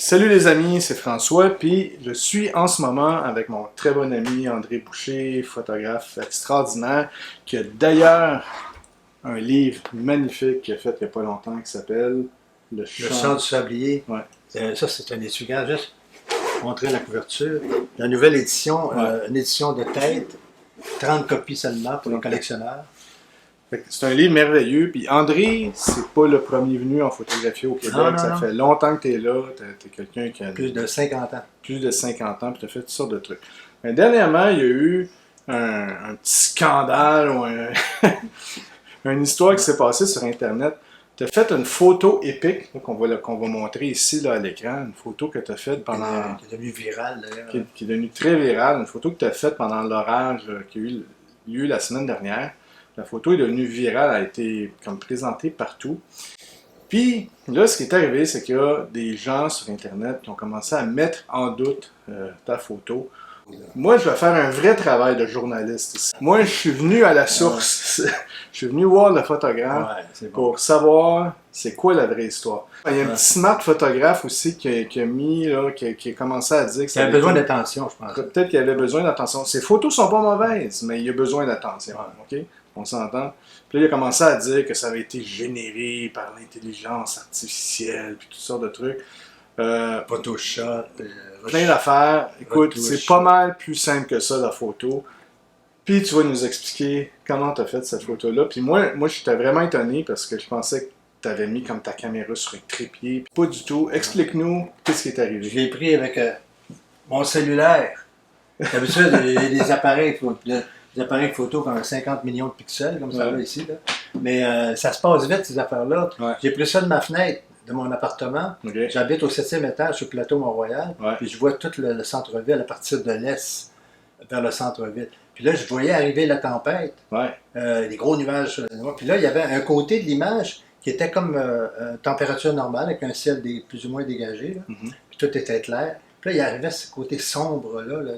Salut les amis, c'est François, puis je suis en ce moment avec mon très bon ami André Boucher, photographe extraordinaire, qui a d'ailleurs un livre magnifique qu'il a fait il n'y a pas longtemps qui s'appelle Le chant du sablier. Ouais. Ça, c'est un essuie-glace. Juste montrer la couverture. La nouvelle édition, une édition de tête, 30 copies seulement pour les collectionneurs. C'est un livre merveilleux, puis André, c'est pas le premier venu en photographie au Québec, ça fait longtemps que tu es là, tu es quelqu'un qui a plus de 50 ans. Plus de 50 ans, puis tu as fait toutes sortes de trucs. Mais dernièrement, il y a eu un petit scandale ou une histoire qui s'est passée sur Internet. Tu as fait une photo épique qu'on va montrer ici là, à l'écran, une photo que tu as faite pendant... Qui est devenue virale d'ailleurs. Qui est devenue très virale, une photo que tu as faite pendant l'orage qui a eu lieu la semaine dernière. La photo est devenue virale, elle a été comme présentée partout. Puis là, ce qui est arrivé, c'est qu'il y a des gens sur Internet qui ont commencé à mettre en doute ta photo. Moi, je vais faire un vrai travail de journaliste ici. Moi, je suis venu à la source. Je suis venu voir le photographe pour savoir c'est quoi la vraie histoire. Il y a un petit smart photographe aussi qui a commencé à dire que ça avait besoin d'attention, je pense. Peut-être qu'il avait besoin d'attention. Ces photos sont pas mauvaises, mais il y a besoin d'attention. Okay? On s'entend. Puis là, il a commencé à dire que ça avait été généré par l'intelligence artificielle, puis toutes sortes de trucs. Photoshop. Plein d'affaires. Écoute, c'est pas mal plus simple que ça, la photo. Puis tu vas nous expliquer comment tu as fait cette photo-là. Puis moi, j'étais vraiment étonné parce que je pensais que tu avais mis comme ta caméra sur un trépied. Puis pas du tout. Explique-nous qu'est-ce qui est arrivé. Je l'ai pris avec mon cellulaire. D'habitude, les appareils photo qui ont 50 millions de pixels, comme ça là, ici. Là. Mais ça se passe vite, ces affaires-là. J'ai pris ça de ma fenêtre de mon appartement. J'habite au 7e étage sur le plateau Mont-Royal. Puis je vois tout le centre-ville à partir de l'est vers le centre-ville. Puis là, je voyais arriver la tempête, les gros nuages noirs. Puis là, il y avait un côté de l'image qui était comme température normale, avec un ciel plus ou moins dégagé. Là. Puis tout était clair. Puis là, il arrivait ce côté sombre-là.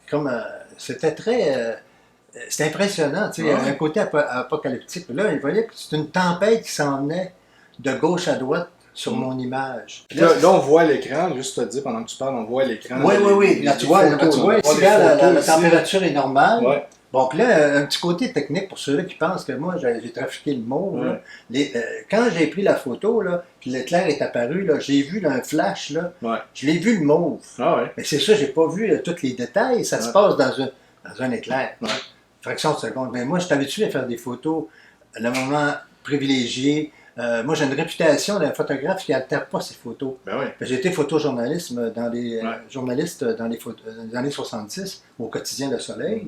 Comme c'était très... c'était impressionnant, tu sais, un côté apocalyptique. Là, il voyait que c'est une tempête qui s'en venait de gauche à droite sur mon image. Là, on voit l'écran, juste te dire, pendant que tu parles, on voit l'écran. Oui. Là, tu vois, ici, la température est normale. Bon, puis là, un petit côté technique pour ceux-là qui pensent que moi, j'ai trafiqué le mauve. Quand j'ai pris la photo, là, puis l'éclair est apparu, là, j'ai vu là, un flash, là, je l'ai vu le mauve. Mais c'est ça, j'ai pas vu tous les détails. Ça se passe dans un éclair. Fraction de seconde. Mais moi, je suis habitué à faire des photos à un moment privilégié. Moi, j'ai une réputation d'un photographe qui n'altère pas ses photos. J'ai été photojournaliste dans les années 70 au quotidien Le Soleil.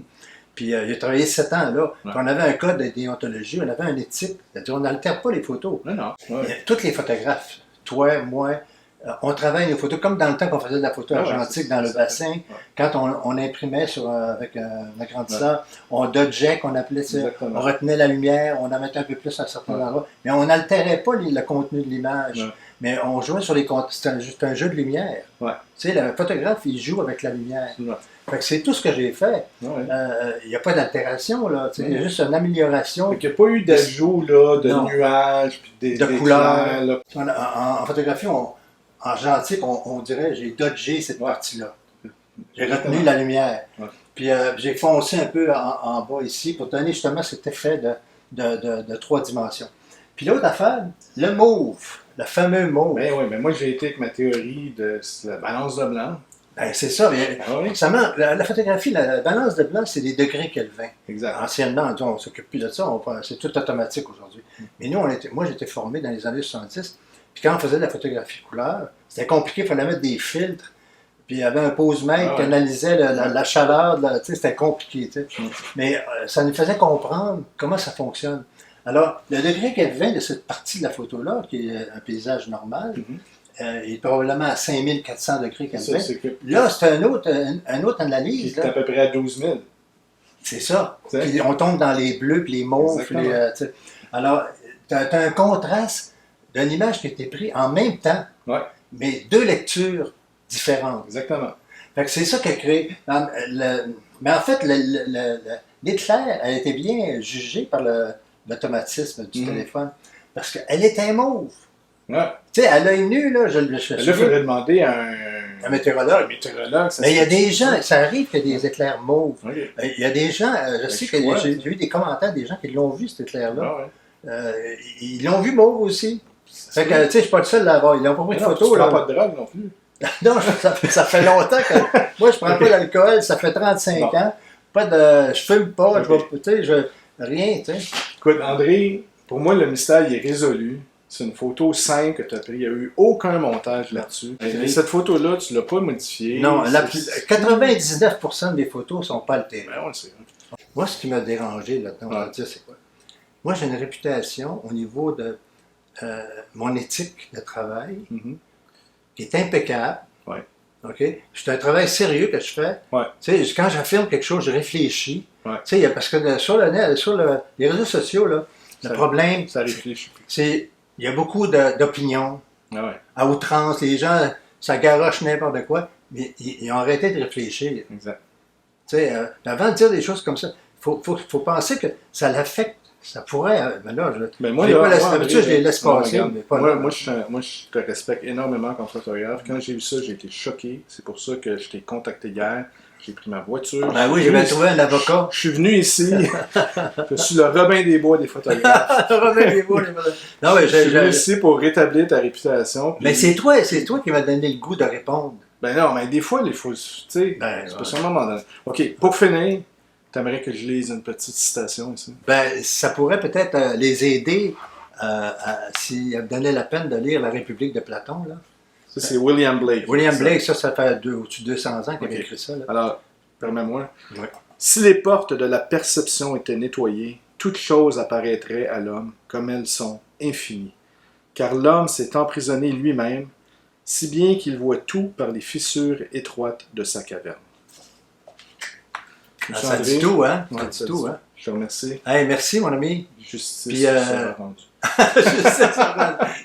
Puis j'ai travaillé 7 ans là. Puis on avait un code de déontologie, on avait un éthique. On n'altère pas les photos. Tous les photographes, toi, moi, on travaille nos photos comme dans le temps qu'on faisait de la photo argentique dans le bassin. Quand on imprimait avec un agrandisseur, on dodgeait, qu'on appelait ça. On retenait la lumière, on en mettait un peu plus à certains endroits. Mais on n'altérait pas le contenu de l'image. Mais on jouait sur les contenus. C'était juste un jeu de lumière. Tu sais, le photographe, il joue avec la lumière. Fait que c'est tout ce que j'ai fait. Il n'y a pas d'altération, là. Il y a juste une amélioration. Il n'y a pas eu d'ajout de nuages, puis de couleurs. En photographie, en argentique, on dirait j'ai dodgé cette partie-là. J'ai retenu la lumière. Puis j'ai foncé un peu en bas ici pour donner justement cet effet de 3 dimensions. Puis l'autre affaire, le mauve, le fameux mauve. Mais moi j'ai été avec ma théorie de la balance de blanc. C'est ça. La photographie, la balance de blanc, c'est des degrés Kelvin. Anciennement, on ne s'occupe plus de ça, c'est tout automatique aujourd'hui. Mais nous, moi j'étais formé dans les années 70. Puis quand on faisait de la photographie couleur, c'était compliqué, il fallait mettre des filtres. Puis il y avait un pose-mètre qui analysait la chaleur, c'était compliqué. Mais ça nous faisait comprendre comment ça fonctionne. Alors, le degré Kelvin de cette partie de la photo-là, qui est un paysage normal, est probablement à 5400 degrés Kelvin. Là, c'est un autre analyse. Qui est à peu près à 12 000. C'est ça. Puis on tombe dans les bleus, puis les mauves. Alors, tu as un contraste d'une image qui a été prise en même temps, mais 2 lectures différentes. Exactement. Fait que c'est ça qui a créé. Mais en fait, l'éclair a été bien jugé par l'automatisme du téléphone, parce qu'elle était mauve. Ouais. Tu sais, à l'œil nu, là, je Là, il faudrait demander à un météorologue. Un météorologue, Mais il y a des gens, ça arrive qu'il y a des éclairs mauves. Okay. Il y a des gens, je sais que j'ai eu des commentaires des gens qui l'ont vu, cet éclair-là. Ah ouais. Ils l'ont vu mauve aussi. Fait que, tu sais, je suis pas le seul à l'avoir. Ils n'ont pas pris de photos. Tu prends pas de drogue non plus. Non, ça fait longtemps que. Moi, je prends pas d'alcool, ça fait 35 ans. Pas de. Je fume pas, rien, tu sais. Écoute, André, pour moi, le mystère il est résolu. C'est une photo simple que tu as prise. Il n'y a eu aucun montage là-dessus. Et cette photo-là, tu ne l'as pas modifiée. Non, 99% des photos ne sont pas altérées. Ben, on le sait. Moi, ce qui m'a dérangé là-dedans, on va dire, c'est quoi? Moi, j'ai une réputation au niveau de mon éthique de travail qui est impeccable. Ouais. OK? C'est un travail sérieux que je fais. Ouais. Tu sais, quand j'affirme quelque chose, je réfléchis. Ouais. Tu sais, parce que sur les réseaux sociaux, là, le problème, ça réfléchit. C'est il y a beaucoup d'opinions. Ah ouais. À outrance, les gens, ça garoche n'importe quoi, mais ils ont arrêté de réfléchir. Exact. Tu sais, avant de dire des choses comme ça, il faut penser que ça l'affecte. Ça pourrait. Mais là, je les laisse passer. Moi, je te respecte énormément comme photographe. Quand j'ai vu ça, j'ai été choqué. C'est pour ça que je t'ai contacté hier. J'ai pris ma voiture. Ben oui, j'ai bien trouvé un avocat. Je suis venu ici. Je suis le Robin des Bois des photographes. Le Robin des Bois des photographes. Non, mais je suis venu ici pour rétablir ta réputation. Puis... Mais c'est toi qui m'as donné le goût de répondre. Ben non, mais des fois, il faut. Tu sais, c'est pas seulement m'en. OK, pour finir, t'aimerais que je lise une petite citation ici? Ben, ça pourrait peut-être les aider s'ils donnaient la peine de lire La République de Platon, là. Ça, c'est William Blake. William Blake, ça fait au-dessus de 200 ans qu'il a écrit ça. Là. Alors, permets-moi. Ouais. Si les portes de la perception étaient nettoyées, toutes choses apparaîtraient à l'homme comme elles sont, infinies. Car l'homme s'est emprisonné lui-même, si bien qu'il voit tout par les fissures étroites de sa caverne. Ça dit tout, hein? Ouais, ça dit tout, hein? Je te remercie. Hey, merci, mon ami. Justice Puis, sera rendue.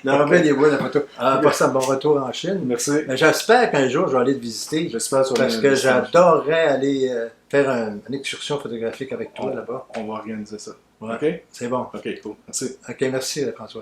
Le Robin des Bois, la photo. Passe un bon retour en Chine. Merci. Mais j'espère qu'un jour, je vais aller te visiter. J'espère. Parce que j'adorerais aller faire une excursion photographique avec toi là-bas. On va organiser ça. Ouais. OK? C'est bon. OK, cool. Merci. OK, merci, François.